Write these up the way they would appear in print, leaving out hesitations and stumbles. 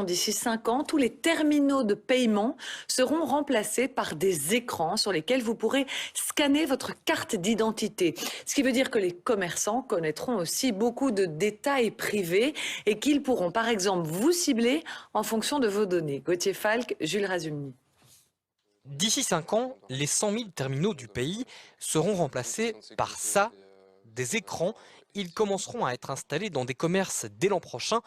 D'ici 5 ans, tous les terminaux de paiement seront remplacés par des écrans sur lesquels vous pourrez scanner votre carte d'identité. Ce qui veut dire que les commerçants connaîtront aussi beaucoup de détails privés et qu'ils pourront par exemple vous cibler en fonction de vos données. Gauthier Falk, Jules Razumny. D'ici 5 ans, les 100 000 terminaux du pays seront remplacés par ça, des écrans. Ils commenceront à être installés dans des commerces dès l'an prochain.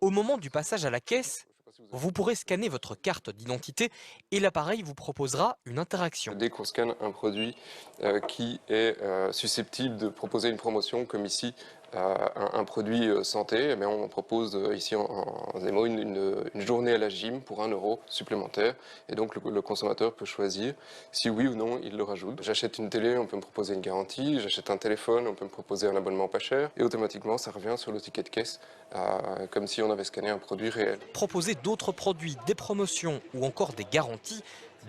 Au moment du passage à la caisse, vous pourrez scanner votre carte d'identité et l'appareil vous proposera une interaction. Dès qu'on scanne un produit qui est susceptible de proposer une promotion, comme ici un produit santé, eh bien, on propose ici en démo une journée à la gym pour 1 € supplémentaire. Et donc le consommateur peut choisir si oui ou non il le rajoute. J'achète une télé, on peut me proposer une garantie. J'achète un téléphone, on peut me proposer un abonnement pas cher. Et automatiquement, ça revient sur le ticket de caisse, comme si on avait scanné un produit réel. Proposer d'autres produits, des promotions ou encore des garanties,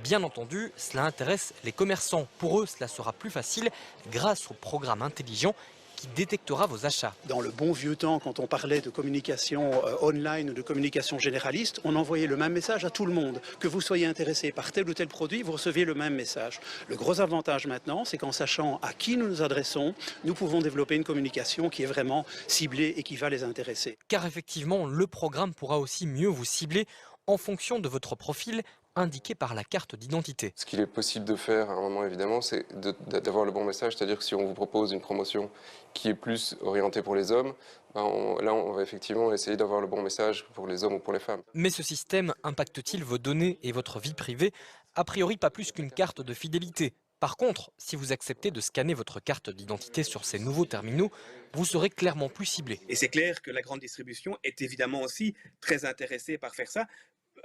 bien entendu, cela intéresse les commerçants. Pour eux, cela sera plus facile grâce au programme intelligent qui détectera vos achats. Dans le bon vieux temps, quand on parlait de communication online ou de communication généraliste, on envoyait le même message à tout le monde. Que vous soyez intéressé par tel ou tel produit, vous receviez le même message. Le gros avantage maintenant, c'est qu'en sachant à qui nous nous adressons, nous pouvons développer une communication qui est vraiment ciblée et qui va les intéresser. Car effectivement, le programme pourra aussi mieux vous cibler en fonction de votre profil indiqué par la carte d'identité. Ce qu'il est possible de faire à un moment, évidemment, c'est d'avoir le bon message. C'est-à-dire que si on vous propose une promotion qui est plus orientée pour les hommes, ben on va effectivement essayer d'avoir le bon message pour les hommes ou pour les femmes. Mais ce système impacte-t-il vos données et votre vie privée? A priori, pas plus qu'une carte de fidélité. Par contre, si vous acceptez de scanner votre carte d'identité sur ces nouveaux terminaux, vous serez clairement plus ciblé. Et c'est clair que la grande distribution est évidemment aussi très intéressée par faire ça.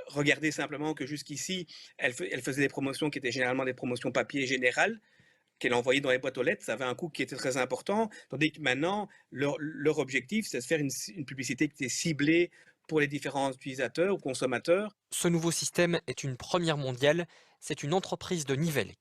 Regardez simplement que jusqu'ici, elle faisait des promotions qui étaient généralement des promotions papier générales, qu'elle envoyait dans les boîtes aux lettres. Ça avait un coût qui était très important, tandis que maintenant, leur objectif, c'est de faire une publicité qui est ciblée pour les différents utilisateurs ou consommateurs. Ce nouveau système est une première mondiale. C'est une entreprise de Nivelles